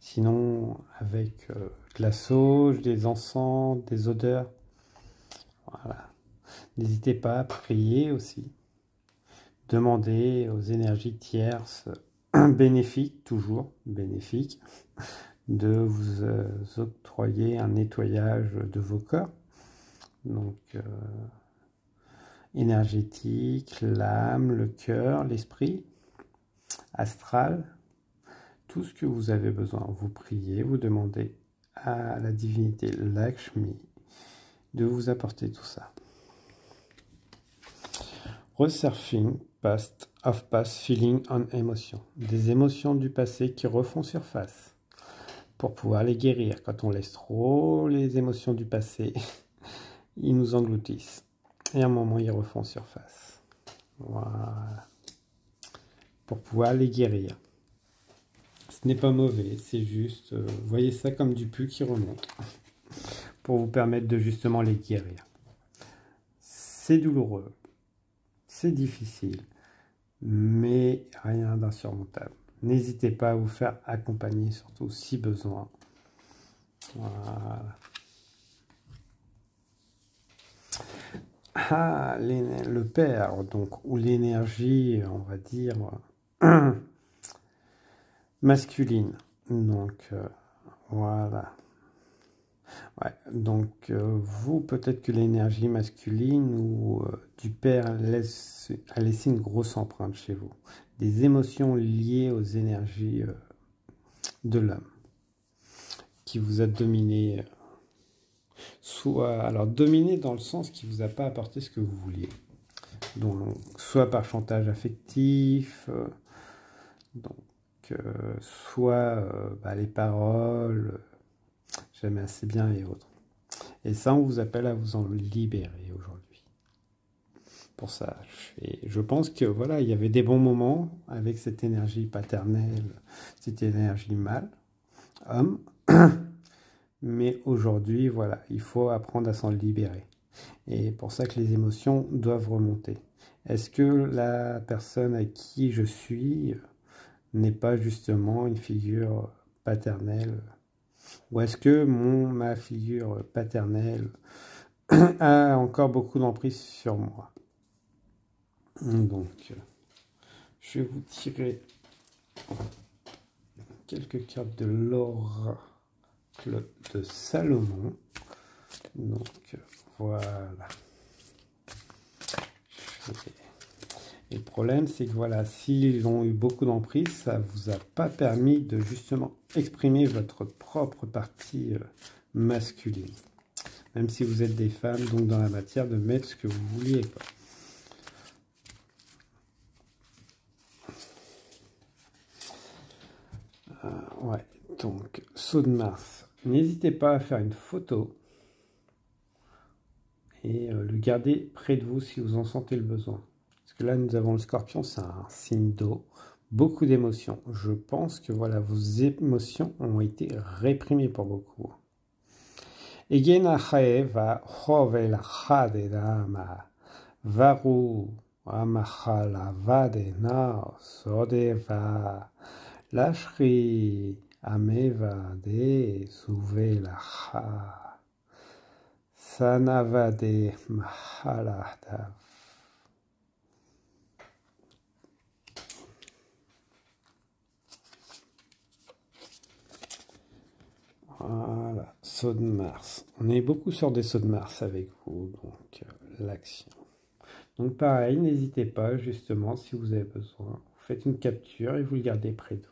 sinon, avec de la sauge, des encens, des odeurs. Voilà. N'hésitez pas à prier aussi. Demandez aux énergies tierces bénéfiques, toujours bénéfiques, de vous octroyer un nettoyage de vos corps. Donc, énergétique, l'âme, le cœur, l'esprit, astral, tout ce que vous avez besoin. Vous priez, vous demandez à la divinité Lakshmi de vous apporter tout ça. Resurfing, past of past feeling on emotion. Des émotions du passé qui refont surface pour pouvoir les guérir. Quand on laisse trop les émotions du passé, ils nous engloutissent. Et à un moment, ils refont surface. Voilà. Pour pouvoir les guérir. Ce n'est pas mauvais, c'est juste, voyez ça comme du pu qui remonte. Pour vous permettre de justement les guérir. C'est douloureux. C'est difficile. Mais rien d'insurmontable. N'hésitez pas à vous faire accompagner, surtout si besoin. Voilà. Ah, le père, donc, ou l'énergie, on va dire, masculine. Donc, voilà. Ouais, donc, vous, peut-être que l'énergie masculine ou du père a laissé une grosse empreinte chez vous. Des émotions liées aux énergies de l'homme qui vous a dominé. Soit, alors dominé dans le sens qui vous a pas apporté ce que vous vouliez. Donc, soit par chantage affectif, donc, soit les paroles, j'aime assez bien et autres. Et ça, on vous appelle à vous en libérer aujourd'hui. Pour ça, je pense que voilà, il y avait des bons moments avec cette énergie paternelle, cette énergie mâle, homme. Mais aujourd'hui, voilà, il faut apprendre à s'en libérer. Et pour ça que les émotions doivent remonter. Est-ce que la personne à qui je suis n'est pas justement une figure paternelle? Ou est-ce que ma figure paternelle a encore beaucoup d'emprise sur moi? Donc, je vais vous tirer quelques cartes de l'oracle de Salomon. Donc, voilà. Et le problème, c'est que voilà, s'ils ont eu beaucoup d'emprise, ça ne vous a pas permis de justement exprimer votre propre partie masculine. Même si vous êtes des femmes, donc dans la matière, de mettre ce que vous vouliez, quoi. Ouais, donc, saut de Mars. N'hésitez pas à faire une photo et le garder près de vous si vous en sentez le besoin. Parce que là, nous avons le scorpion, c'est un signe d'eau, beaucoup d'émotions. Je pense que voilà, vos émotions ont été réprimées pour beaucoup. Egena va hovel haderama varu amachala vadena sodeva lashri ameva de suvelaha sanavade mahaladav. Voilà, saut de Mars. On est beaucoup sur des sauts de Mars avec vous, donc l'action. Donc pareil, n'hésitez pas, justement, si vous avez besoin, vous faites une capture et vous le gardez près de vous.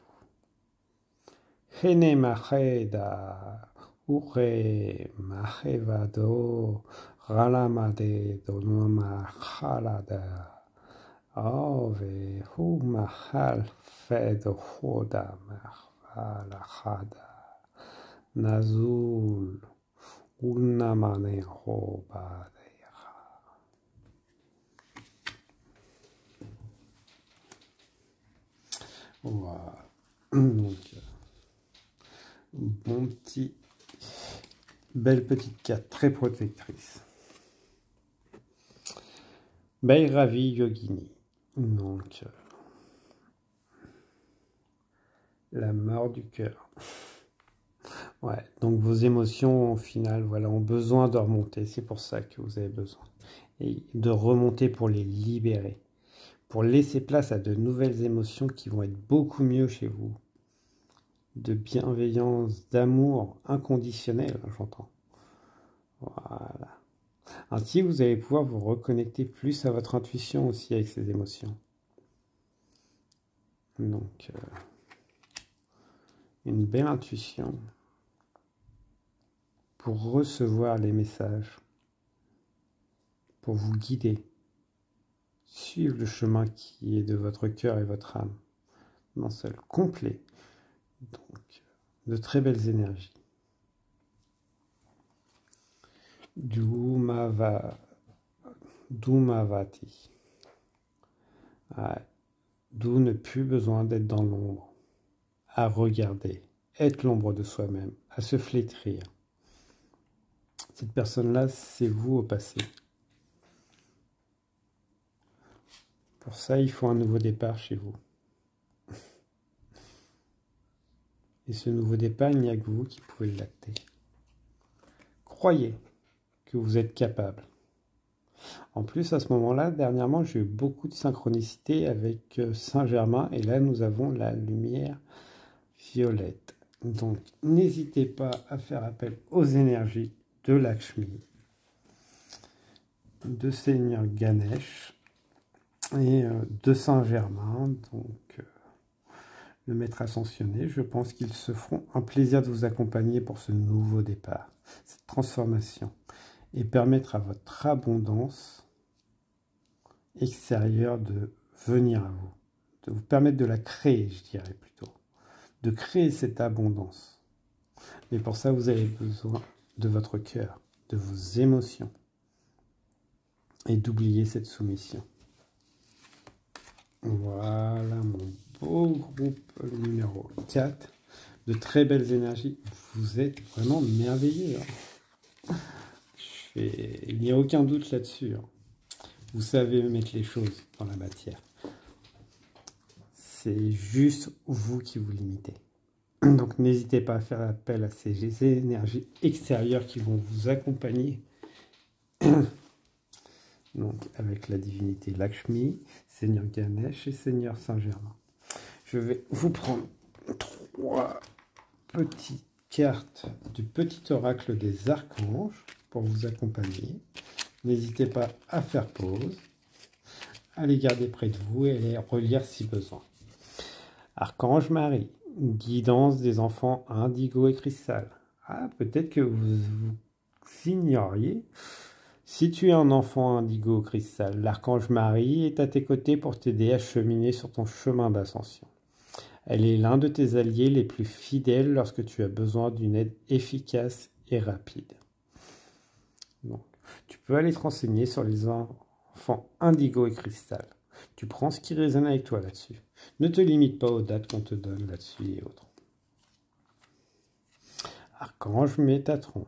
Hene Maheda, Ure Mahevado, Ralamade Donoma Halada, Ove Humahal Fed Hoda Mahvalahada, Nazul, Unamane Hoba. Voilà. Donc, belle petite carte, très protectrice. Bhairavi Yogini. Donc, la mort du cœur. Ouais, donc vos émotions, au final, voilà, ont besoin de remonter. C'est pour ça que vous avez besoin. Et de remonter pour les libérer. Pour laisser place à de nouvelles émotions qui vont être beaucoup mieux chez vous. De bienveillance, d'amour inconditionnel, j'entends. Voilà. Ainsi, vous allez pouvoir vous reconnecter plus à votre intuition aussi avec ces émotions. Donc, une belle intuition pour recevoir les messages, pour vous guider, suivre le chemin qui est de votre cœur et votre âme, d'un seul, complet. Donc, de très belles énergies. Dhumavati. D'où ne plus besoin d'être dans l'ombre, à regarder, être l'ombre de soi-même, à se flétrir. Cette personne-là, c'est vous au passé. Pour ça, il faut un nouveau départ chez vous. Et ce nouveau départ, il n'y a que vous qui pouvez l'acter. Croyez que vous êtes capable. En plus, à ce moment-là, dernièrement, j'ai eu beaucoup de synchronicité avec Saint-Germain. Et là, nous avons la lumière violette. Donc, n'hésitez pas à faire appel aux énergies de Lakshmi, de Seigneur Ganesh et de Saint-Germain. Donc, le maître ascensionné, je pense qu'ils se feront un plaisir de vous accompagner pour ce nouveau départ, cette transformation, et permettre à votre abondance extérieure de venir à vous, de vous permettre de la créer, je dirais plutôt, de créer cette abondance. Mais pour ça, vous avez besoin de votre cœur, de vos émotions, et d'oublier cette soumission. Voilà mon beau groupe numéro 4, de très belles énergies. Vous êtes vraiment merveilleux. Il n'y a aucun doute là-dessus. Vous savez mettre les choses dans la matière. C'est juste vous qui vous limitez. Donc n'hésitez pas à faire appel à ces énergies extérieures qui vont vous accompagner. Donc avec la divinité Lakshmi, Seigneur Ganesh et Seigneur Saint-Germain. Je vais vous prendre 3 petites cartes du petit oracle des archanges pour vous accompagner. N'hésitez pas à faire pause, à les garder près de vous et à les relire si besoin. Archange Marie, guidance des enfants indigo et cristal. Ah, peut-être que vous ignoriez. Si tu es un enfant indigo ou cristal, l'archange Marie est à tes côtés pour t'aider à cheminer sur ton chemin d'ascension. Elle est l'un de tes alliés les plus fidèles lorsque tu as besoin d'une aide efficace et rapide. Donc, tu peux aller te renseigner sur les enfants indigo et cristal. Tu prends ce qui résonne avec toi là-dessus. Ne te limite pas aux dates qu'on te donne là-dessus et autres. Archange Métatron.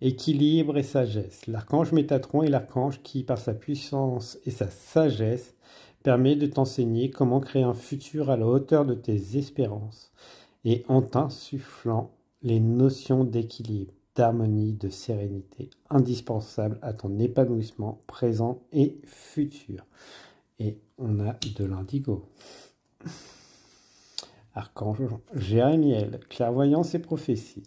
Équilibre et sagesse. L'archange Métatron est l'archange qui, par sa puissance et sa sagesse, permet de t'enseigner comment créer un futur à la hauteur de tes espérances et en t'insufflant les notions d'équilibre, d'harmonie, de sérénité, indispensables à ton épanouissement présent et futur. Et on a de l'indigo. Archange Jérémiel, clairvoyance et prophétie.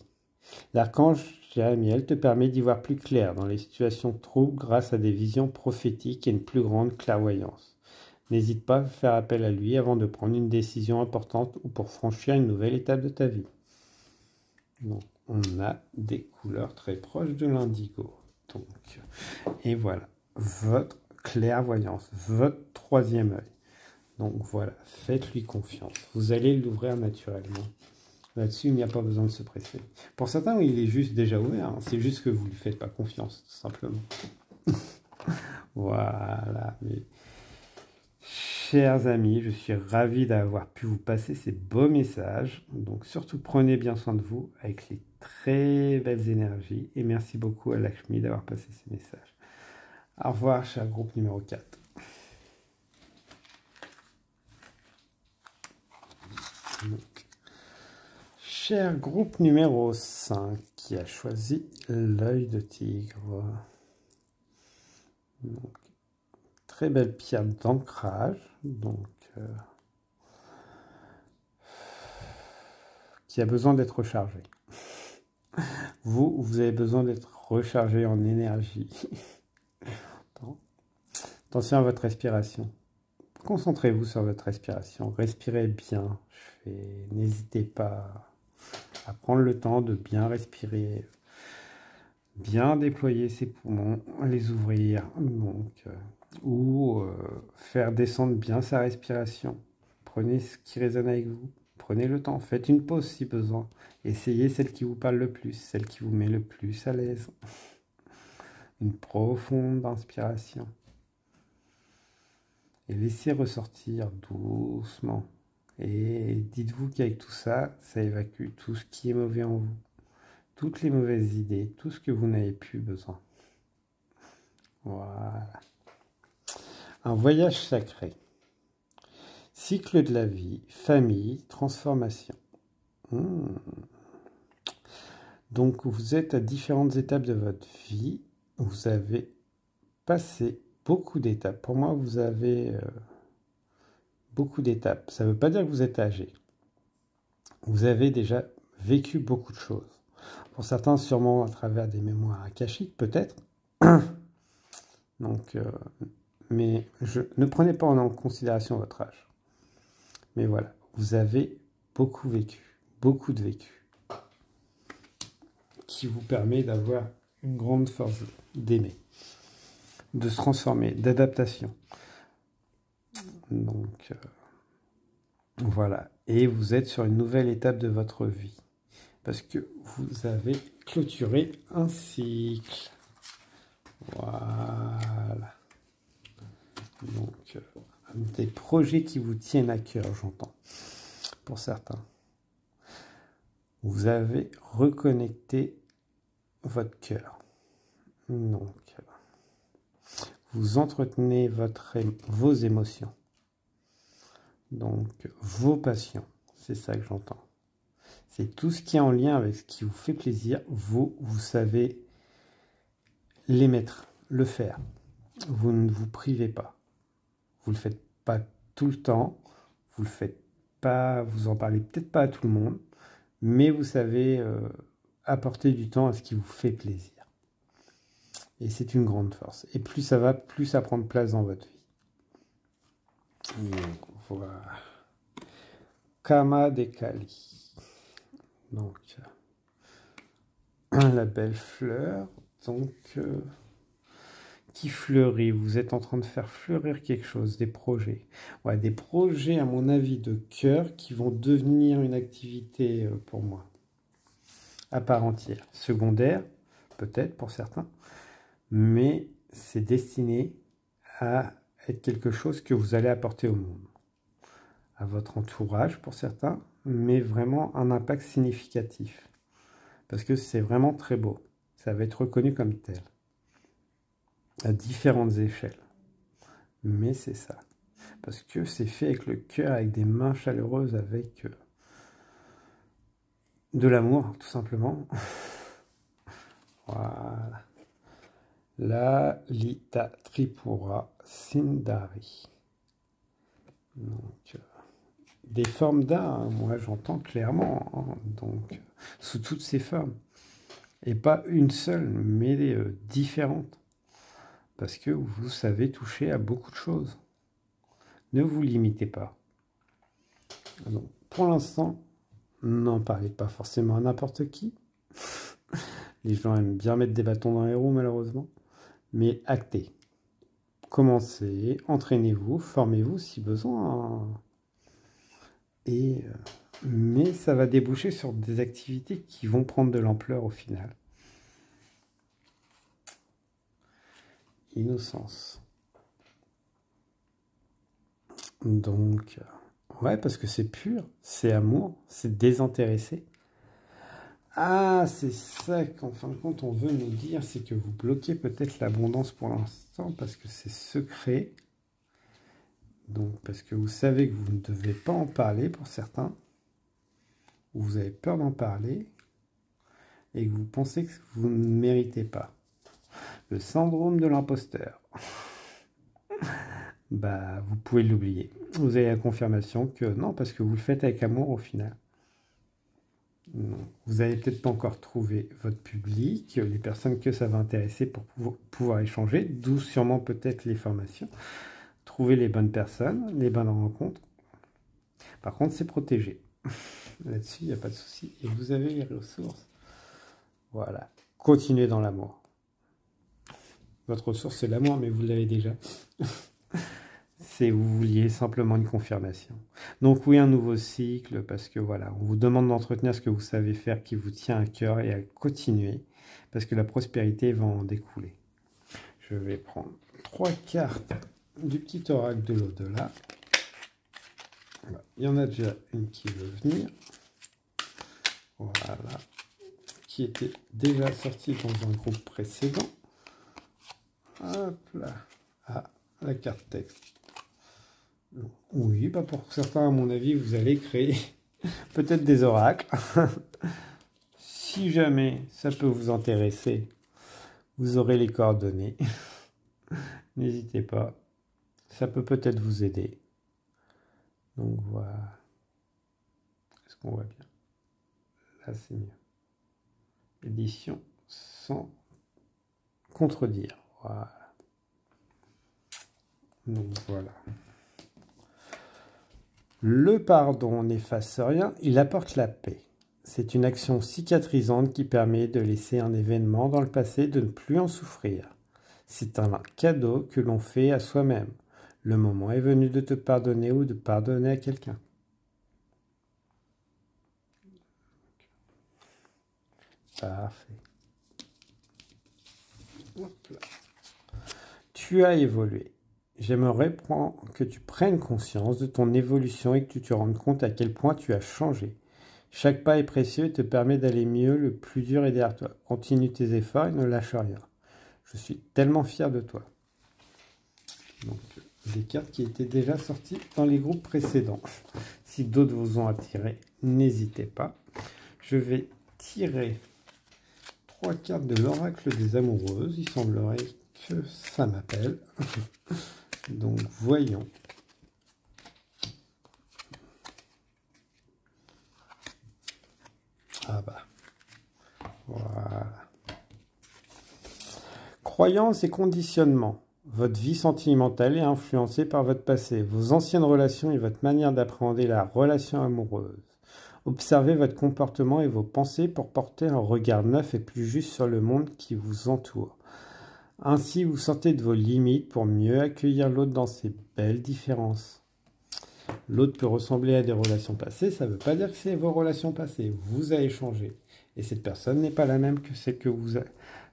L'archange Jérémiel te permet d'y voir plus clair dans les situations troubles grâce à des visions prophétiques et une plus grande clairvoyance. N'hésite pas à faire appel à lui avant de prendre une décision importante ou pour franchir une nouvelle étape de ta vie. Donc, on a des couleurs très proches de l'indigo. Donc, et voilà, votre clairvoyance, votre troisième œil. Donc voilà, faites-lui confiance. Vous allez l'ouvrir naturellement. Là-dessus, il n'y a pas besoin de se presser. Pour certains, il est juste déjà ouvert. Hein. C'est juste que vous ne lui faites pas confiance, tout simplement. Voilà. Mes chers amis, je suis ravi d'avoir pu vous passer ces beaux messages. Donc surtout, prenez bien soin de vous avec les très belles énergies. Et merci beaucoup à Lakshmi d'avoir passé ces messages. Au revoir, cher groupe numéro 4. Donc, cher groupe numéro 5 qui a choisi l'œil de tigre. Donc, très belle pierre d'ancrage, donc qui a besoin d'être rechargée. Vous avez besoin d'être rechargé en énergie. Attention à votre respiration. Concentrez-vous sur votre respiration. Respirez bien. N'hésitez pas à prendre le temps de bien respirer, bien déployer ses poumons, les ouvrir, donc, ou faire descendre bien sa respiration. Prenez ce qui résonne avec vous. Prenez le temps. Faites une pause si besoin. Essayez celle qui vous parle le plus, celle qui vous met le plus à l'aise. Une profonde inspiration. Et laissez ressortir doucement. Et dites-vous qu'avec tout ça, ça évacue tout ce qui est mauvais en vous. Toutes les mauvaises idées, tout ce que vous n'avez plus besoin. Voilà. Un voyage sacré. Cycle de la vie, famille, transformation. Donc vous êtes à différentes étapes de votre vie. Vous avez passé beaucoup d'étapes. Pour moi, vous avez beaucoup d'étapes. Ça ne veut pas dire que vous êtes âgé. Vous avez déjà vécu beaucoup de choses. Pour certains, sûrement à travers des mémoires akashiques, peut-être. Donc, mais ne prenez pas en considération votre âge. Mais voilà, vous avez beaucoup vécu, beaucoup de vécu, qui vous permet d'avoir une grande force d'aimer, de se transformer, d'adaptation. Donc, voilà. Et vous êtes sur une nouvelle étape de votre vie. Parce que vous avez clôturé un cycle. Voilà. Donc, des projets qui vous tiennent à cœur, j'entends, pour certains. Vous avez reconnecté votre cœur. Donc, vous entretenez vos émotions. Donc, vos passions. C'est ça que j'entends. C'est tout ce qui est en lien avec ce qui vous fait plaisir. Vous savez l'émettre, le faire. Vous ne vous privez pas. Vous ne le faites pas tout le temps. Vous le faites pas, vous en parlez peut-être pas à tout le monde. Mais vous savez apporter du temps à ce qui vous fait plaisir. Et c'est une grande force. Et plus ça va, plus ça prend de place dans votre vie. Donc, voilà. Kama Dekali. Donc, la belle fleur. Donc, qui fleurit. Vous êtes en train de faire fleurir quelque chose, des projets. Ouais, des projets, à mon avis, de cœur qui vont devenir une activité pour moi. À part entière. Secondaire, peut-être pour certains. Mais c'est destiné à être quelque chose que vous allez apporter au monde. À votre entourage pour certains, mais vraiment un impact significatif. Parce que c'est vraiment très beau. Ça va être reconnu comme tel. À différentes échelles. Mais c'est ça. Parce que c'est fait avec le cœur, avec des mains chaleureuses, avec de l'amour, tout simplement. Voilà. Lalita Tripura Sindari. Donc, des formes d'art, hein, moi j'entends clairement, hein, donc sous toutes ces formes. Et pas une seule, mais différentes. Parce que vous savez toucher à beaucoup de choses. Ne vous limitez pas. Donc, pour l'instant, N'en parlez pas forcément à n'importe qui. Les gens aiment bien mettre des bâtons dans les roues, malheureusement. Mais actez. Commencez, entraînez-vous, formez-vous si besoin. Mais ça va déboucher sur des activités qui vont prendre de l'ampleur au final. Innocence. Donc, ouais, parce que c'est pur, c'est amour, c'est désintéressé. Ah, c'est ça qu'en fin de compte, on veut nous dire, c'est que vous bloquez peut-être l'abondance pour l'instant parce que c'est secret. Donc, parce que vous savez que vous ne devez pas en parler pour certains, ou vous avez peur d'en parler, et que vous pensez que vous ne méritez pas. Le syndrome de l'imposteur. Bah, vous pouvez l'oublier. Vous avez la confirmation que non, parce que vous le faites avec amour au final. Non. Vous n'avez peut-être pas encore trouvé votre public, les personnes que ça va intéresser pour pouvoir échanger, d'où sûrement peut-être les formations. Trouver les bonnes personnes, les bonnes rencontres. Par contre, c'est protégé. Là-dessus, il n'y a pas de souci. Et vous avez les ressources. Voilà. Continuez dans l'amour. Votre ressource, c'est l'amour, mais vous l'avez déjà. C'est vous vouliez simplement une confirmation. Donc oui, un nouveau cycle, parce que voilà, on vous demande d'entretenir ce que vous savez faire, qui vous tient à cœur, et à continuer, parce que la prospérité va en découler. Je vais prendre 3 cartes du petit oracle de l'au-delà. Il y en a déjà une qui veut venir. Voilà. Qui était déjà sortie dans un groupe précédent. Hop là. Ah, la carte texte. Oui, bah pour certains, à mon avis, vous allez créer peut-être des oracles. Si jamais ça peut vous intéresser, vous aurez les coordonnées. N'hésitez pas. Ça peut peut-être vous aider. Donc voilà. Est-ce qu'on voit bien? Là, c'est mieux. Édition sans contredire. Voilà. Donc voilà. Le pardon n'efface rien, il apporte la paix. C'est une action cicatrisante qui permet de laisser un événement dans le passé de ne plus en souffrir. C'est un cadeau que l'on fait à soi-même. Le moment est venu de te pardonner ou de pardonner à quelqu'un. Parfait. Hop là. Tu as évolué. J'aimerais que tu prennes conscience de ton évolution et que tu te rendes compte à quel point tu as changé. Chaque pas est précieux et te permet d'aller mieux, le plus dur est derrière toi. Continue tes efforts et ne lâche rien. Je suis tellement fier de toi. Donc, des cartes qui étaient déjà sorties dans les groupes précédents. Si d'autres vous ont attiré, n'hésitez pas. Je vais tirer 3 cartes de l'oracle des amoureuses. Il semblerait que ça m'appelle. Donc, voyons. Ah bah. Voilà. Croyances et conditionnements. Votre vie sentimentale est influencée par votre passé, vos anciennes relations et votre manière d'appréhender la relation amoureuse. Observez votre comportement et vos pensées pour porter un regard neuf et plus juste sur le monde qui vous entoure. Ainsi, vous sortez de vos limites pour mieux accueillir l'autre dans ses belles différences. L'autre peut ressembler à des relations passées, ça ne veut pas dire que c'est vos relations passées. Vous avez changé. Et cette personne n'est pas la même que celle que vous a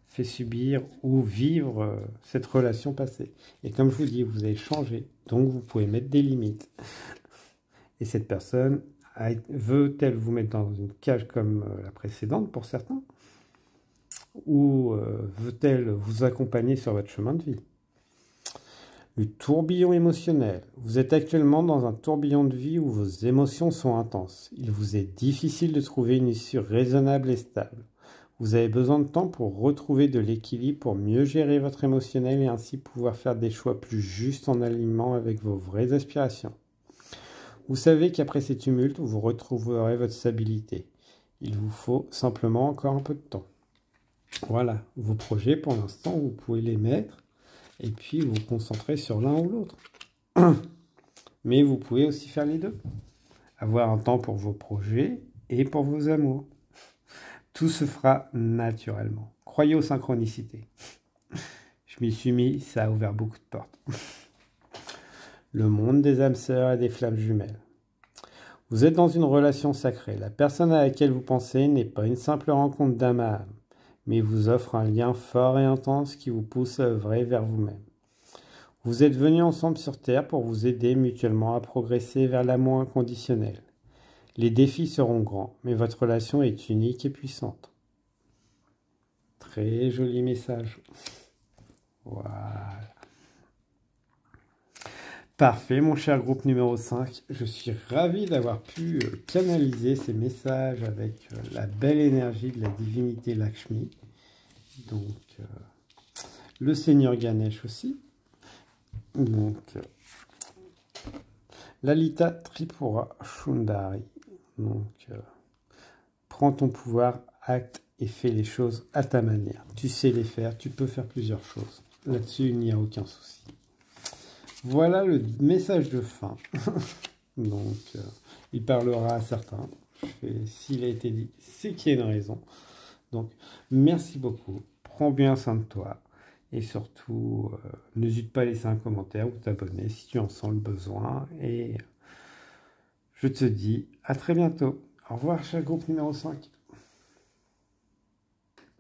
fait subir ou vivre cette relation passée. Et comme je vous dis, vous avez changé. Donc, vous pouvez mettre des limites. Et cette personne veut-elle vous mettre dans une cage comme la précédente pour certains? Ou veut-elle vous accompagner sur votre chemin de vie? Le tourbillon émotionnel. Vous êtes actuellement dans un tourbillon de vie où vos émotions sont intenses. Il vous est difficile de trouver une issue raisonnable et stable. Vous avez besoin de temps pour retrouver de l'équilibre, pour mieux gérer votre émotionnel et ainsi pouvoir faire des choix plus justes en alignement avec vos vraies aspirations. Vous savez qu'après ces tumultes, vous retrouverez votre stabilité. Il vous faut simplement encore un peu de temps. Voilà, vos projets pour l'instant, vous pouvez les mettre et puis vous concentrer sur l'un ou l'autre. Mais vous pouvez aussi faire les deux. Avoir un temps pour vos projets et pour vos amours. Tout se fera naturellement. Croyez aux synchronicités. Je m'y suis mis, ça a ouvert beaucoup de portes. Le monde des âmes sœurs et des flammes jumelles. Vous êtes dans une relation sacrée. La personne à laquelle vous pensez n'est pas une simple rencontre d'âme à âme, mais vous offre un lien fort et intense qui vous pousse à œuvrer vers vous-même. Vous êtes venus ensemble sur Terre pour vous aider mutuellement à progresser vers l'amour inconditionnel. Les défis seront grands, mais votre relation est unique et puissante. Très joli message. Voilà. Parfait, mon cher groupe numéro 5. Je suis ravi d'avoir pu canaliser ces messages avec la belle énergie de la divinité Lakshmi. Donc, le Seigneur Ganesh aussi. Donc, Lalita Tripura Shundari. Donc, prends ton pouvoir, acte et fais les choses à ta manière. Tu sais les faire, tu peux faire plusieurs choses. Là-dessus, il n'y a aucun souci. Voilà le message de fin. Donc, il parlera à certains. S'il a été dit, c'est qu'il y a une raison. Donc, merci beaucoup. Prends bien soin de toi. Et surtout, n'hésite pas à laisser un commentaire ou t'abonner si tu en sens le besoin. Et je te dis à très bientôt. Au revoir, cher groupe numéro 5.